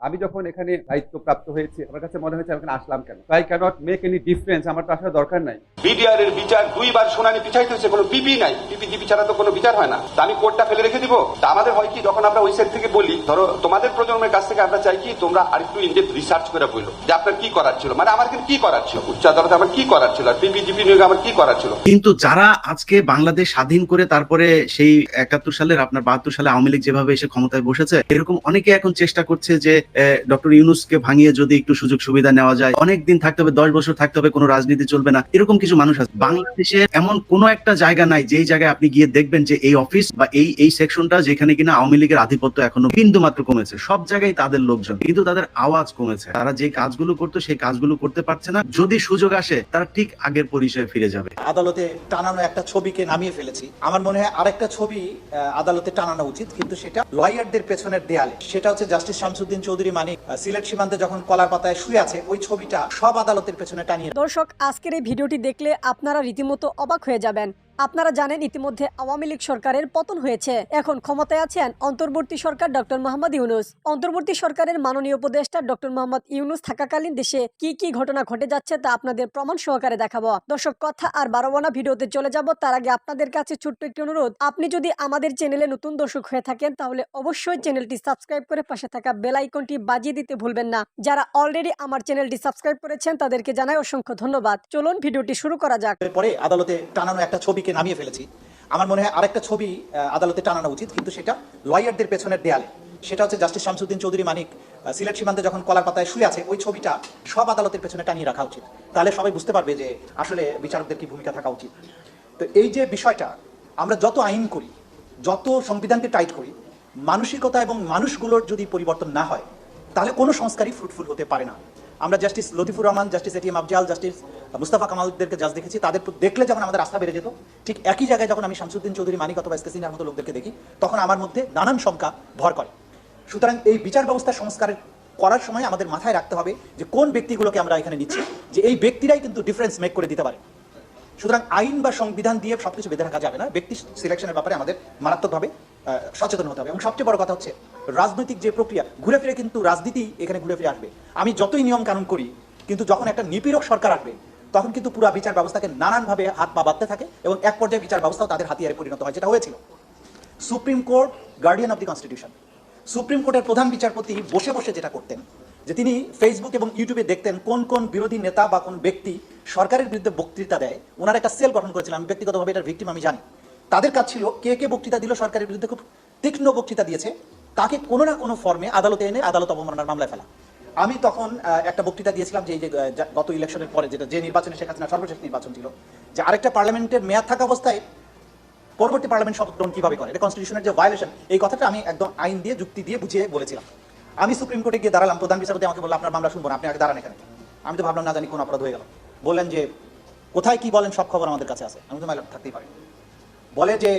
আমি যখন এখানে দায়িত্বপ্রাপ্ত হয়েছি আমার কাছে মনে হয়েছে আমি এখানে আসলাম কেন, I can't make any difference, আমার তো আসার দরকার নাই। বিডিআর এর বিচার দুইবার শুনানি পিছাইতে হয়েছে, কোনো পিপি নাই, পিপি জিপি ছাড়া তো কোনো বিচার হয় না। তা আমি কোর্টটা ফেলে রেখে দিব? তা আমাদের হয় কি, যখন আমরা ওই সাইড থেকে বলি, ধরো তোমাদের প্রজন্মের কাছ থেকে আমরা চাই কি তোমরা আরেকটু ইনডেপথ রিসার্চ করে বললো যে আপনার কি করার ছিল, মানে আমার কি করার ছিল, উচ্চ আদালতে আমার কি করার ছিল, আর পিপি জিপি নিয়োগে আমার কি করার ছিল। কিন্তু যারা আজকে বাংলাদেশ স্বাধীন করে তারপরে সেই 71 সালের আপনার 72 সালে আওয়ামী লীগ যেভাবে এসে ক্ষমতায় বসেছে, এরকম অনেকে এখন চেষ্টা করছে যে ডক্টর ইউনূসকে ভাঙিয়ে যদি একটু সুযোগ সুবিধা নেওয়া যায়, অনেক দিন থাকতে হবে, 10 বছর থাকতে হবে, কোনো রাজনীতি চলবে না, এরকম কিছু মানুষ আছে। বাংলাদেশে এমন কোনো একটা জায়গা নাই যেই জায়গায় আপনি গিয়ে দেখবেন যে এই অফিস বা এই সেকশনটা যেখানে কিনা আওয়ামী লীগের আধিপত্য এখনো বিন্দু মাত্র কমেছে। সব জায়গায় তাদের লোকজন, কিন্তু তাদের আওয়াজ কমেছে। তারা যে কাজগুলো করতো সেই কাজগুলো করতে পারছে না। যদি সুযোগ আসে তারা ঠিক আগের পরিচয়ে ফিরে যাবে। আদালতে টানানো একটা ছবিকে নামিয়ে ফেলেছি। আমার মনে হয় আরেকটা ছবি আদালতে টানানো উচিত, কিন্তু সেটা লয়ারদের পেছনের দেয়ালে। সেটা হচ্ছে জাস্টিস শামসুদ্দিন চৌধুরী মানিক সিলেট সীমান্তে যখন কলার পাতায় শুয়ে আছে, ওই ছবিটা সব আদালতের পেছনে টানিয়ে। দর্শক, আজকের এই ভিডিওটি দেখলে আপনারা রীতিমতো অবাক হয়ে যাবেন। আপনারা জানেন ইতিমধ্যে আওয়ামী লীগ সরকারের পতন হয়েছে। এখন ক্ষমতায় আছেন অন্তর্বর্তী সরকার ডক্টর মোহাম্মদ ইউনূস। অন্তর্বর্তী সরকারের মাননীয় উপদেষ্টা ডক্টর মোহাম্মদ ইউনূস থাকাকালীন দেশে কি কি ঘটনা ঘটে যাচ্ছে তা আপনাদের প্রমাণ সহকারে দেখাবো। দর্শক, কথা আর বাড়াবো না, ভিডিওতে চলে যাব। তার আগে আপনাদের কাছে ছোট্ট একটি অনুরোধ, আপনি যদি আমাদের চ্যানেলে নতুন দর্শক হয়ে থাকেন তাহলে অবশ্যই চ্যানেলটি সাবস্ক্রাইব করে পাশে থাকা বেল আইকনটি বাজিয়ে দিতে ভুলবেন না। যারা অলরেডি আমার চ্যানেলটি সাবস্ক্রাইব করেছেন তাদেরকে জানাই অসংখ্য ধন্যবাদ। চলুন ভিডিওটি শুরু করা যাক। পরে আদালতে টানানো একটা ছবিকে নামিয়ে ফেলেছি। আমার মনে হয় আরেকটা ছবি আদালতে টানানো উচিত, কিন্তু সেটা লয়ারদের পেছনের দেয়ালে। সেটা হচ্ছে জাস্টিস শামসুদ্দিন চৌধুরী মানিক সিলেট সীমান্তে যখন কলার পাতায় শুয়ে আছে, ওই ছবিটা সব আদালতের পেছনে টানিয়ে রাখা উচিত। তাহলে সবাই বুঝতে পারবে যে আসলে বিচারকদের কি ভূমিকা থাকা উচিত। তো এই যে বিষয়টা, আমরা যত আইন করি, যত সংবিধানকে টাইট করি, মানসিকতা এবং মানুষগুলোর যদি পরিবর্তন না হয় তাহলে কোনো সংস্কারই ফ্রুটফুল হতে পারে না। আমরা justice Latifur Rahman, justice ATM Afzal, justice Mustafa কামালদেরকে জাজ দেখেছি, তাদের দেখলে যেমন আমাদের আস্থা বেড়ে যেত, ঠিক একই জায়গায় যখন আমি শামসুদ্দিন চৌধুরী মানিক অথবা এসকেসিনার মতো লোকদেরকে দেখি, তখন আমার মধ্যে নানান শঙ্কা ভর করে। সুতরাং এই বিচার ব্যবস্থা সংস্কারের করার সময় আমাদের মাথায় রাখতে হবে যে কোন ব্যক্তিগুলোকে আমরা এখানে নিচ্ছি, যে এই ব্যক্তিরাই কিন্তু ডিফারেন্স মেক করে দিতে পারে। সুতরাং আইন বা সংবিধান দিয়ে সবকিছু বেঁধে রাখা যাবে না। ব্যক্তি সিলেকশনের ব্যাপারে আমাদের মারাত্মকভাবে সচেতন হতে হবে। এবং সবচেয়ে বড় কথা হচ্ছে রাজনৈতিক যে প্রক্রিয়া, ঘুরে ফিরে কিন্তু রাজনীতি এখানে ঘুরে ফিরে আসবে। আমি যতই নিয়ম কানুন করি, কিন্তু যখন একটা নিপীড়ক সরকার আসবে তখন কিন্তু পুরো বিচার ব্যবস্থাকে নানানভাবে হাত পা বাঁধতে থাকে এবং এক পর্যায়ে বিচার ব্যবস্থাও তাদের হাতিয়ারে পরিণত হয়, যেটা হয়েছিল। Supreme court guardian of the constitution. Supreme কোর্টের প্রধান বিচারপতি বসে বসে যেটা করতেন, যে তিনি ফেসবুক এবং ইউটিউবে দেখতেন কোন কোন বিরোধী নেতা বা কোন ব্যক্তি সরকারের বিরুদ্ধে বক্তৃতা দেয়। ওনার একটা সেল গঠন করেছিলাম, আমি ব্যক্তিগতভাবে এটার ভিকটিম, আমি জানি। তাদের কাজ ছিল কে কে বক্তৃতা দিল, সরকারের বিরুদ্ধে খুব তীক্ষ্ণ বক্তৃতা দিয়েছে, তাকে কোনো না কোনো ফর্মে আদালতে এনে আদালত অবমাননার মামলায় ফেলা। আমি তখন একটা বক্তৃতা দিয়েছিলাম যে গত ইলেকশনের পরে, যেটা যে নির্বাচনে শেখ হাসিনা সর্বশেষ নির্বাচন ছিল, যে আরেকটা পার্লামেন্টের মেয়াদ থাকা অবস্থায় পরবর্তী পার্লামেন্ট শপথ গ্রহণ কিভাবে করে, এটা কনস্টিটিউশনের যে ভায়োলেশন, এই কথাটা আমি একদম আইন দিয়ে যুক্তি দিয়ে বুঝিয়ে বলেছিলাম। আমি সুপ্রিম কোর্টে গিয়ে দাঁড়ালাম, প্রধান বিচারপতি আমাকে বলল আপনার মামলা শুনবো না, আপনি আগে দাঁড়ান এখানে। আমি তো ভাবলাম না জানি কোন অপরাধ হয়ে গেল। বললেন যে কোথায় কি বলেন, সব খবর আমাদের কাছে আছে। আমি তো মাইলট থাকতেই পারি। বলে যে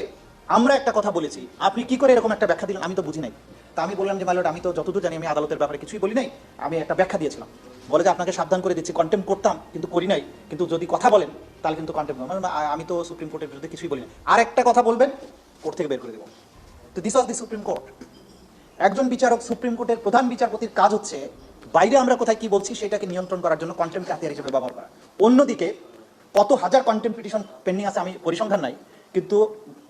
আমরা একটা কথা বলেছি, আপনি কি করে এরকম একটা ব্যাখ্যা দিলেন, আমি তো বুঝি নাই। তা আমি বললাম যে মাইলট আমি তো যতদূর জানি আমি আদালতের ব্যাপারে কিছুই বলি নাই, আমি একটা ব্যাখ্যা দিয়েছিলাম। বলে যে আপনাকে সাবধান করে দিচ্ছি, কন্টেম্প করতাম কিন্তু করি নাই, কিন্তু যদি কথা বলেন তাহলে কিন্তু কন্টেম্প। আমি তো সুপ্রিম কোর্টের বিরুদ্ধে কিছুই বলি না, আর একটা কথা বলবেন কোর্ট থেকে বের করে দেবো। তো this was the supreme court. একজন বিচারক, সুপ্রিম কোর্টের প্রধান বিচারপতির কাজ হচ্ছে বাইরে আমরা কোথায় কি বলছি সেটাকে নিয়ন্ত্রণ করার জন্য কন্টেম্পকে হাতিয়ার হিসেবে ব্যবহার করা। অন্যদিকে কত হাজার কন্টেম্প পিটিশন পেন্ডিং আছে আমি পরিসংখ্যান নাই, কিন্তু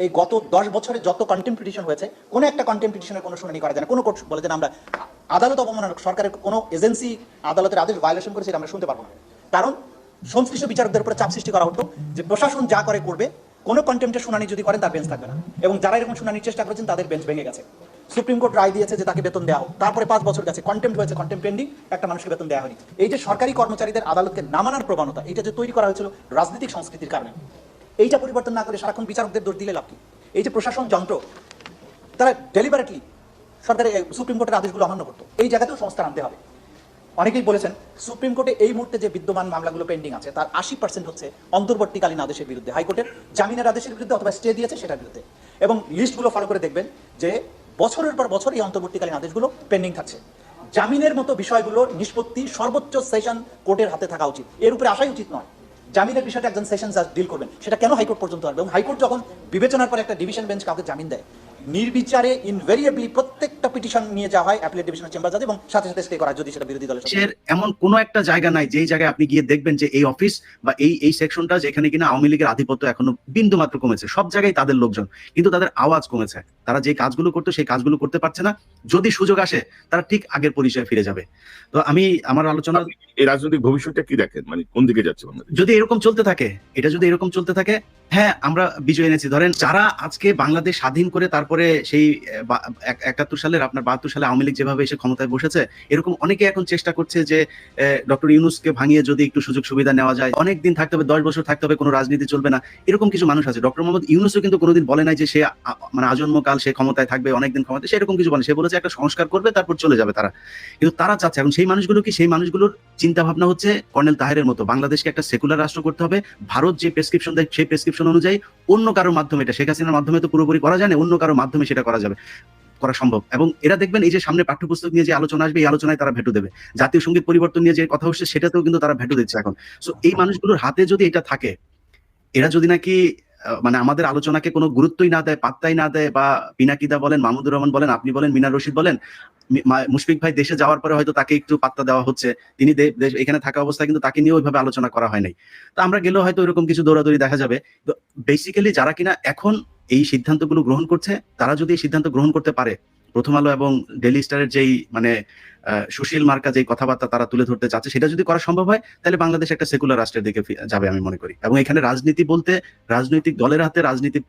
এই গত 10 বছরে যত কন্টেম্প পিটিশন হয়েছে, কোনো একটা কন্টেম্প পিটিশনের কোনো শুনানি করা যায় না। কোনো কোর্ট বলে যে আমরা আদালত অবমাননা, সরকারের কোনো এজেন্সি আদালতের আদেশ ভায়োলেশন করেছে, আমরা শুনতে পারবো না। কারণ সংশ্লিষ্ট বিচারকদের উপরে চাপ সৃষ্টি করা হতো যে প্রশাসন যা করে করবে, কোনো কন্টেম্পটের শুনানি যদি করেন তার বেঞ্চ থাকবে না। এবং যারা এরকম শুনানির চেষ্টা করেছেন তাদের বেঞ্চ ভেঙে গেছে। সুপ্রিম কোর্ট রায় দিয়েছে যে তাকে বেতন দেওয়া হোক, তারপরে 5 বছর গেছে, কন্টেম্প হয়েছে, কন্টেম্প পেন্ডিং, একটা মানুষকে বেতন দেওয়া হয়নি। এই যে সরকারি কর্মচারীদের আদালতকে না মানার প্রবণতা, এটা যে তৈরি করা হয়েছিল রাজনৈতিক সংস্কৃতির কারণে, এইটা পরিবর্তন না করে সারাক্ষণ বিচারকদের দোষ দিলে লাভ কি? এই যে প্রশাসন যন্ত্র, তারা ডেলিভারেটলি সরকারের সুপ্রিম কোর্টের আদেশগুলো অমান্য করতো, এই জায়গাতেও সংস্কার আনতে হবে। অনেকেই বলেছেন সুপ্রিম কোর্টে এই মুহূর্তে যে বিদ্যমান মামলাগুলো পেন্ডিং আছে তার 80% হচ্ছে অন্তর্বর্তীকালীন আদেশের বিরুদ্ধে, হাইকোর্টের জামিনের আদেশের বিরুদ্ধে অথবা স্টে দিয়েছে সেটার বিরুদ্ধে। এবং লিস্টগুলো ফলো করে দেখবেন যে বছরের পর বছর এই অন্তর্বর্তীকালীন আদেশগুলো পেন্ডিং থাকছে। জামিনের মতো বিষয়গুলোর নিষ্পত্তি সর্বোচ্চ সেশন কোর্টের হাতে থাকা উচিত, এর উপরে আসাই উচিত নয়। জামিনের বিষয়টা একজন সেশন জাজ ডিল করবেন, সেটা কেন হাইকোর্ট পর্যন্ত আসবে? এবং হাইকোর্ট যখন বিবেচনার পর একটা ডিভিশন বেঞ্চ কাউকে জামিন দেয়, নির্বিচারে ইনভেরিয়েবলি প্রত্যেকটা পিটিশন নিয়ে যাওয়া হয় অ্যাপিলেট ডিভিশনাল চেম্বার জাজে এবং সাথে সাথে স্টে করা যদি সেটা বিরোধী দলের সাথে। দেশের এমন কোনো একটা জায়গা নাই যেই জায়গায় আপনি গিয়ে দেখবেন যে এই অফিস বা এই সেকশনটা যেখানে কিনা আওয়ামী লীগের আধিপত্য এখনো বিন্দু মাত্র কমেছে। সব জায়গায় তাদের লোকজন, কিন্তু তাদের আওয়াজ কমেছে। তারা যে কাজগুলো করতো সেই কাজগুলো করতে পারছে না। যদি সুযোগ আসে তারা ঠিক আগের পরিচয়ে ফিরে যাবে। তো আমি আমার আলোচনা, এই রাজনৈতিক ভবিষ্যৎটা কি দেখেন, মানে কোন দিকে যাচ্ছে বাংলাদেশ? যদি এরকম চলতে থাকে, এটা যদি এরকম চলতে থাকে, হ্যাঁ আমরা বিজয় এনেছি। ধরেন যারা আজকে বাংলাদেশ স্বাধীন করে তারপরে সেই 71 সালের আপনার 72 সালে আওয়ামী লীগ যেভাবে এসে ক্ষমতায় বসেছে, এরকম অনেকে এখন চেষ্টা করছে যে ডক্টর ইউনূসকে ভাঙিয়ে যদি একটু সুযোগ সুবিধা নেওয়া যায়, অনেক দিন থাকতে হবে, 10 বছর থাকতে হবে, কোনো রাজনীতি চলবে না, এরকম কিছু মানুষ আছে। ডক্টর মোহাম্মদ ইউনূসও কিন্তু কোনোদিন বলে নাই যে সে মানে আজন্মকাল সে ক্ষমতায় থাকবে, অনেকদিন ক্ষমতায়, সেরকম কিছু বলে। সে বলেছে একটা সংস্কার করবে তারপর চলে যাবে তারা। কিন্তু তারা চাচ্ছে এখন সেই মানুষগুলো কি, সেই মানুষগুলোর চিন্তা ভাবনা হচ্ছে কর্নেল তাহেরের মতো, বাংলাদেশকে একটা সেকুলার রাষ্ট্র করতে হবে। ভারত যে প্রেসক্রিপশন দেয় সেই প্রেসক্রিপশন অনুযায়ী অন্য কারোর মাধ্যমে, এটা শেখ হাসিনার মাধ্যমে তো পুরোপুরি করা যায় না, অন্য কারোর মাধ্যমে সেটা করা যাবে, করা সম্ভব। এবং এরা দেখবেন এই যে সামনে পাঠ্যপুস্তক নিয়ে যে আলোচনা আসবে, এই আলোচনায় তারা ভেটো দেবে। জাতীয় সঙ্গীত পরিবর্তন নিয়ে যে কথা হচ্ছে সেটাতেও কিন্তু তারা ভেটো দিচ্ছে এখন। সো এই মানুষগুলোর হাতে যদি এটা থাকে, এরা যদি নাকি মানে আমাদের আলোচনাকে কোনো গুরুত্বই না দেয়, পাত্তাই না দেয়, বা পিনাকিদা বলেন, মাহমুদুর রহমান বলেন, আপনি বলেন, মিনার রশিদ বলেন, মুশফিক ভাই দেশে যাওয়ার পরে হয়তো তাকে একটু পাত্তা দেওয়া হচ্ছে, তিনি এখানে থাকা অবস্থায় কিন্তু তাকে নিয়ে ওইভাবে আলোচনা করা হয় নাই। তো আমরা গেলেও হয়তো এরকম কিছু দৌড়াদৌড়ি দেখা যাবে। তো বেসিক্যালি যারা কিনা এখন এই সিদ্ধান্তগুলো গ্রহণ করছে, তারা যদি এই সিদ্ধান্ত গ্রহণ করতে পারে, প্রথম আলো এবং ডেইলি স্টারের যেই মানে সুশীল মার্কা যে কথাবার্তা তারা তুলে ধরতে চাচ্ছে, সেটা যদি করা সম্ভব হয়, তাহলে বাংলাদেশ একটা সেকুলার রাষ্ট্রের দিকে যাবে আমি মনে করি। এবং এখানে রাজনীতি বলতে রাজনৈতিক দলের হাতে রাজনীতি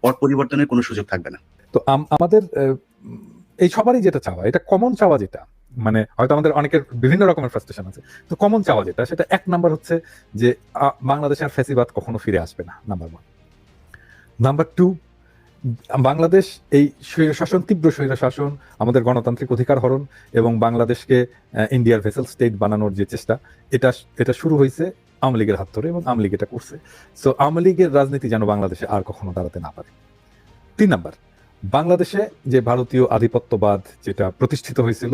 পট পরিবর্তনের কোনো সুযোগ থাকবে না। তো আমাদের এই সবারই যেটা চাওয়া, এটা কমন চাওয়া, যেটা মানে হয়তো আমাদের অনেকের বিভিন্ন রকমের ফ্রাস্ট্রেশন আছে, তো কমন চাওয়া যেটা, সেটা এক নাম্বার হচ্ছে যে বাংলাদেশের ফ্যাসিবাদ কখনো ফিরে আসবে না, নাম্বার 1। নাম্বার 2, বাংলাদেশ এই স্বৈরশাসন, তীব্র স্বৈরশাসন, আমাদের গণতান্ত্রিক অধিকার হরণ এবং বাংলাদেশকে ইন্ডিয়ার ভেসেল স্টেট বানানোর যে চেষ্টা, এটা শুরু হয়েছে আওয়ামী লীগের হাত ধরে এবং আওয়ামী লীগ এটা করছে। সো আওয়ামী লীগের রাজনীতি যেন বাংলাদেশে আর কখনো দাঁড়াতে না পারে। 3 নাম্বার, বাংলাদেশে যে ভারতীয় আধিপত্যবাদ যেটা প্রতিষ্ঠিত হয়েছিল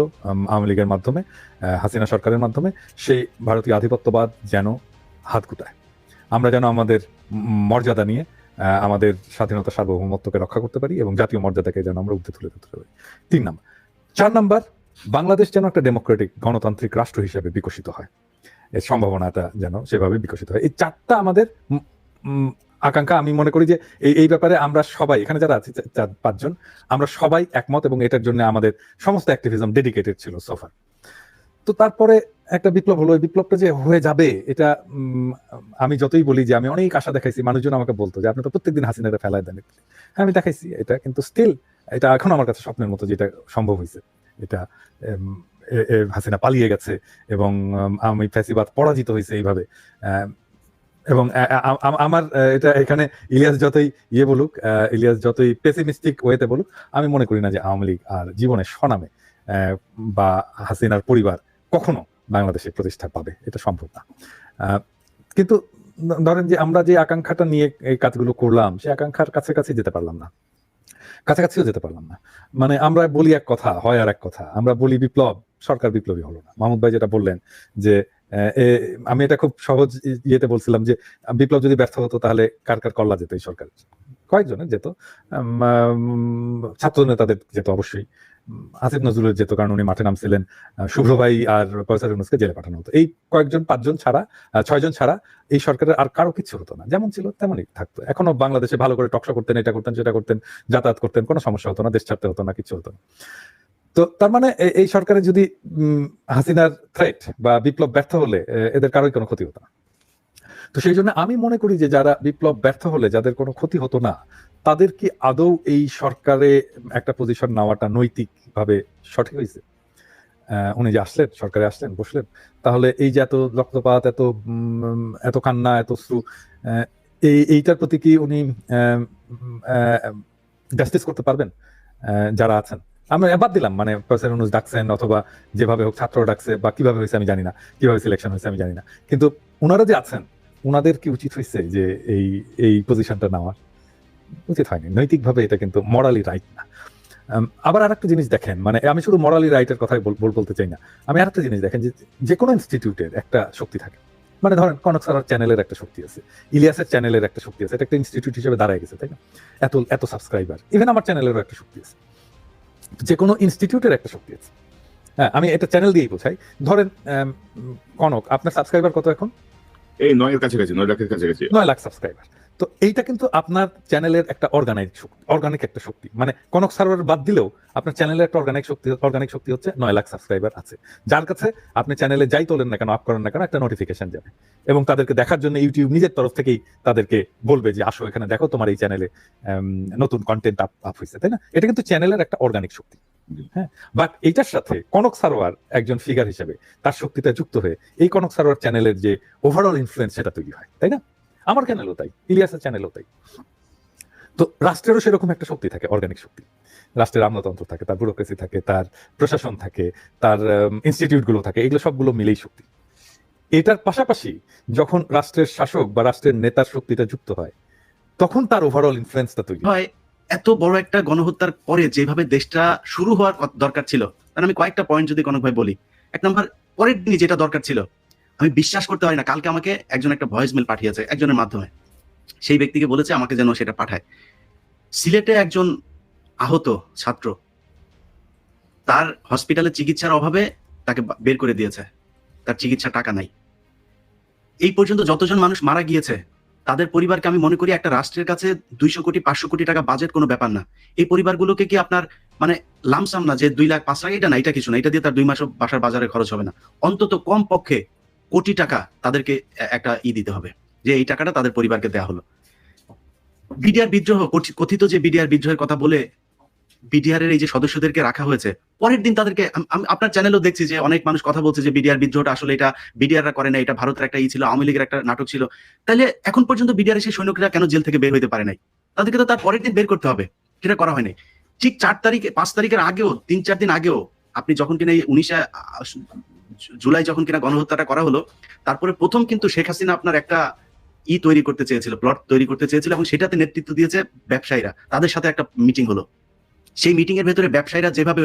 আওয়ামী লীগের মাধ্যমে, হাসিনা সরকারের মাধ্যমে, সেই ভারতীয় আধিপত্যবাদ যেন হাত গুটায়। আমরা যেন আমাদের মর্যাদা নিয়ে আমাদের স্বাধীনতা সার্বভৌমত্বকে রক্ষা করতে পারি এবং জাতীয় মর্যাদাকে যেন আমরা উঠে তুলে ধরতে পারি। 3 নাম্বার। 4 নাম্বার, বাংলাদেশ যেন একটা ডেমোক্রেটিক গণতান্ত্রিক রাষ্ট্র হিসেবে বিকশিত হয়, এর সম্ভাবনাটা যেন সেভাবে বিকশিত হয়। এই 4টা আমাদের আকাঙ্ক্ষা। আমি মনে করি যে এই ব্যাপারে আমরা সবাই, এখানে যারা আছি 4-5 জন, আমরা সবাই একমত এবং এটার জন্য আমাদের সমস্ত অ্যাক্টিভিজম ডেডিকেটেড ছিল সোফার। তো তারপরে একটা বিপ্লব হলো, এই বিপ্লবটা যে হয়ে যাবে, এটা আমি যতই বলি যে আমি অনেক আশা দেখাইছি, মানুষজন আমাকে বলতো যে আপনি তো প্রত্যেকদিন হাসিনাটা ফেলায় দেন। হ্যাঁ আমি দেখাইছি এটা, কিন্তু স্টিল এটা এখন আমার কাছে স্বপ্নের মতো যেটা সম্ভব হয়েছে। এটা হাসিনা পালিয়ে গেছে এবং আমি ফ্যাসিবাদ পরাজিত হয়েছে এইভাবে। এবং আমার এটা এখানে ইলিয়াস যতই বলুক, ইলিয়াস যতই পেসিমিস্টিক ওয়েতে বলুক, আমি মনে করি না যে আওয়ামী লীগ আর জীবনের স্বনামে বা হাসিনার পরিবার কখনো বাংলাদেশে প্রতিষ্ঠা পাবে, এটা সম্ভব না। কিন্তু ধরেন যে আমরা যে আকাঙ্ক্ষাটা নিয়ে এই কাজগুলো করলাম, সেই আকাঙ্ক্ষার কাছাকাছি যেতে পারলাম না, কাছাকাছিও যেতে পারলাম না। মানে আমরা বলি এক কথা, হয় আর এক কথা। আমরা বলি বিপ্লব, সরকার বিপ্লবী হলো না। মাহমুদ ভাই যেটা বললেন যে আমি এটা খুব সহজ ইয়েতে বলছিলাম যে বিপ্লব যদি ব্যর্থ হতো তাহলে কার কার কল্লা যেত এই সরকার? কয়েকজনের যেত, ছাত্র নেতাদের যেত অবশ্যই, আসিফ নজরুলের যেত কারণ উনি মাঠে নামছিলেন, শুভ্র ভাই আর প্রফেসর ইউনূসকে জেলে পাঠানো হতো। এই কয়েকজন 5 জন ছাড়া, 6 জন ছাড়া এই সরকারের আর কারো কিছু হতো না, যেমন ছিল তেমনই থাকতো। এখনো বাংলাদেশে ভালো করে টকশো করতেন, এটা করতেন, সেটা করতেন, যাতায়াত করতেন, কোনো সমস্যা হতো না, দেশ ছাড়তে হতো না, কিছু হতো না। তো তার মানে এই সরকারের যদি হাসিনার থ্রেট বা বিপ্লব ব্যর্থ হলে এদের কারোই কোনো ক্ষতি হতো না। তো সেই জন্য আমি মনে করি যে যারা বিপ্লব ব্যর্থ হলে যাদের কোনো ক্ষতি হতো না, তাদের কি আদৌ এই সরকারে একটা পজিশন নেওয়াটা নৈতিকভাবে সঠিক হয়েছে? উনি যে আসলেন, সরকারে আসলেন, বসলেন, তাহলে এই যে এত রক্তপাত, এত কান্না, এত শ্রু, এইটার প্রতি কি উনি জাস্টিস করতে পারবেন যারা আছেন? আমরা বাদ দিলাম মানে প্রফেসর ইউনূস ডাকছেন অথবা যেভাবে হোক ছাত্র ডাকছে বা কিভাবে হয়েছে আমি জানি না, কিভাবে সিলেকশন হয়েছে আমি জানি না, কিন্তু ওনারা যে আছেন ওনাদের কি উচিত হয়েছে যে এই পজিশনটা নেওয়ার? উচিত হয়নি। নৈতিকভাবে এটা কিন্তু মরালি রাইট না। আবার আরেকটা জিনিস দেখেন, মানে আমি শুধু মরালি রাইটের কথাই বলতে চাই না, আমি আরেকটা জিনিস দেখেন যে কোনো ইনস্টিটিউটের একটা শক্তি থাকে, মানে ধরেন কনক সারার চ্যানেলের একটা শক্তি আছে, ইলিয়াসের চ্যানেলের একটা শক্তি আছে, এটা একটা ইনস্টিটিউট হিসেবে দাঁড়ায় গেছে, তাই না? এত এত সাবস্ক্রাইবার, ইভেন আমার চ্যানেলেরও একটা শক্তি আছে, যে কোনো ইনস্টিটিউটের একটা শক্তি আছে। হ্যাঁ, আমি এটা চ্যানেল দিয়েই বোঝাই। ধরেন কনক, আপনার সাবস্ক্রাইবার কত এখন? এই 9 এর কাছাকাছি, 9 লাখের কাছাকাছি। 9 লাখ সাবস্ক্রাইবার। তো এইটা কিন্তু আপনার চ্যানেলের একটা অর্গানিক একটা শক্তি, মানে কনক সার্ভার বাদ দিলেও আপনার চ্যানেলের একটা অর্গানিক শক্তি হচ্ছে 9 লাখ সাবস্ক্রাইবার আছে, যার কাছে আপনি চ্যানেলে যাই তোলেন না কেন, আপ করেন না কেন, একটা নোটিফিকেশন যাবে, এবং তাদেরকে দেখার জন্য ইউটিউব নিজের তরফ থেকেই তাদেরকে বলবে যে আসো এখানে দেখো, তোমার এই চ্যানেলে নতুন কন্টেন্ট আপ হয়েছে, তাই না? এটা কিন্তু চ্যানেলের একটা অর্গানিক শক্তি। হ্যাঁ, বাট এইটার সাথে কনক সারোয়ার একজন ফিগার হিসেবে তার শক্তিটা যুক্ত হয়ে এই কনক সারোয়ার চ্যানেলের যে ওভারঅল ইনফ্লুয়েন্স সেটা তৈরি হয়, তাই না? আমার চ্যানেলও তাই, ইলিয়াসের চ্যানেলও তাই। তো রাষ্ট্রেরও সেরকম একটা শক্তি থাকে, অর্গানিক শক্তি। রাষ্ট্রের আমলাতন্ত্র থাকে, তার ব্যুরোক্রেসি থাকে, তার প্রশাসন থাকে, তার ইনস্টিটিউট গুলো থাকে, এগুলো সবগুলো মিলেই শক্তি। এটার পাশাপাশি যখন রাষ্ট্রের শাসক বা রাষ্ট্রের নেতার শক্তিটা যুক্ত হয়, তখন তার ওভারঅল ইনফ্লুয়েন্সটা তৈরি হয়। হয় এত বড় একটা গণহত্যার পরে যেভাবে দেশটা শুরু হওয়ার দরকার ছিল, তার আমি কয়েকটা পয়েন্ট যদি কনক ভাই বলি। 1 নম্বর, পরের দিনই যেটা দরকার ছিল, আমি বিশ্বাস করতে পারি না, কালকে আমাকে একজন একটা ভয়েস মেল পাঠিয়েছে একজনের মাধ্যমে, সেই ব্যক্তিকে বলেছে আমাকে যেন সেটা পাঠায়। সিলেটে একজন আহত ছাত্র, তার হসপিটালে চিকিৎসার অভাবে তাকে বের করে দিয়েছে, তার চিকিৎসার টাকা নাই। এই পর্যন্ত যতজন মানুষ মারা গিয়েছে তাদের পরিবারকে আমি মনে করি একটা রাষ্ট্রের কাছে 200 কোটি 500 কোটি টাকা বাজেট কোনো ব্যাপার না। এই পরিবারগুলোকে কি আপনার মানে লামসাম না যে 2 লাখ 5 লাখ, এটা না, এটা কিছু না, এটা দিয়ে তার 2 মাস বাসার বাজারে খরচ হবে না। অন্তত কম পক্ষে কোটি টাকা তাদেরকে একটা দিতে হবে, যে এই টাকাটা তাদের পরিবারকে দেয়া হলো। বিডিআর বিদ্রোহ, কথিত যে বিডিআর বিদ্রোহের কথা বলে বিডিআর এর এই যে সদস্যদেরকে রাখা হয়েছে, পরের দিন তাদেরকে আপনার চ্যানেলও দেখছি যে অনেক মানুষ কথা বলছে যে বিডিআর বিদ্রোহটা আসলে এটা বিডিআররা করে না, এটা ভারতের একটা ছিল, আওয়ামী লীগের একটা নাটক ছিল। তাহলে এখন পর্যন্ত বিডিআর সেই সৈনিকরা কেন জেল থেকে বের হইতে পারে নাই? তাদেরকে তো তার পরের দিন বের করতে হবে, সেটা করা হয়নি। ঠিক 4 তারিখে 5 তারিখের আগেও 3-4 দিন আগেও আপনি যখন কিনা এই 19 জুলাই যখন কিনা গণহত্যাটা করা হলো, তারপরে প্রথম কিন্তু শেখ হাসিনা আপনার একটা তৈরি করতে চেয়েছিল, প্লট তৈরি করতে চেয়েছিল, এবং সেটাতে নেতৃত্ব দিয়েছে ব্যবসায়ীরা। তাদের সাথে একটা মিটিং হলো, সেই মিটিং এর ভেতরে ব্যবসায়ীরা যেভাবে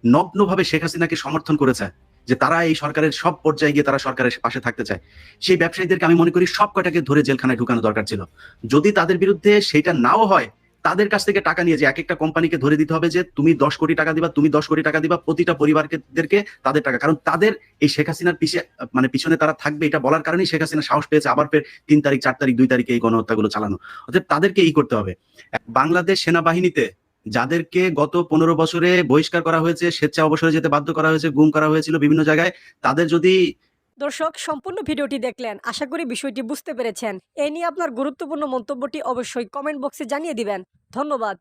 নগ্নভাবে শেখ হাসিনাকে সমর্থন করেছে, যে তারা এই সরকারের সব পর্যায়ে গিয়ে তারা সরকারের পাশে থাকতে চায়, সেই ব্যবসায়ীদেরকে আমি মনে করি সব কয়টাকে ধরে জেলখানায় ঢুকানো দরকার ছিল। যদি তাদের বিরুদ্ধে সেটা নাও হয়, তাদের কাছ থেকে টাকা নিয়ে যে এক একটা কোম্পানিকে ধরে দিতে হবে যে তুমি 10 কোটি টাকা দিবা, তুমি 10 কোটি টাকা দিবা, প্রতিটা পরিবারকে তাদের টাকা। কারণ তাদের এই শেখ হাসিনার পিছনে তারা থাকবে, এটা বলার কারণেই শেখ হাসিনা সাহস পেয়েছে আবার ফের 3 তারিখ 4 তারিখ 2 তারিখে এই গণহত্যাগুলো চালানো। অতএব তাদেরকে করতে হবে। বাংলাদেশ সেনাবাহিনীতে যাদেরকে গত 15 বছরে বহিষ্কার করা হয়েছে, স্বেচ্ছা অবসরে যেতে বাধ্য করা হয়েছে, গুম করা হয়েছিল বিভিন্ন জায়গায়, তাদের যদি দর্শক, সম্পূর্ণ ভিডিওটি দেখলেন, আশা করি বিষয়টি বুঝতে পেরেছেন। এই নিয়ে আপনার গুরুত্বপূর্ণ মন্তব্যটি অবশ্যই কমেন্ট বক্সে জানিয়ে দিবেন। ধন্যবাদ।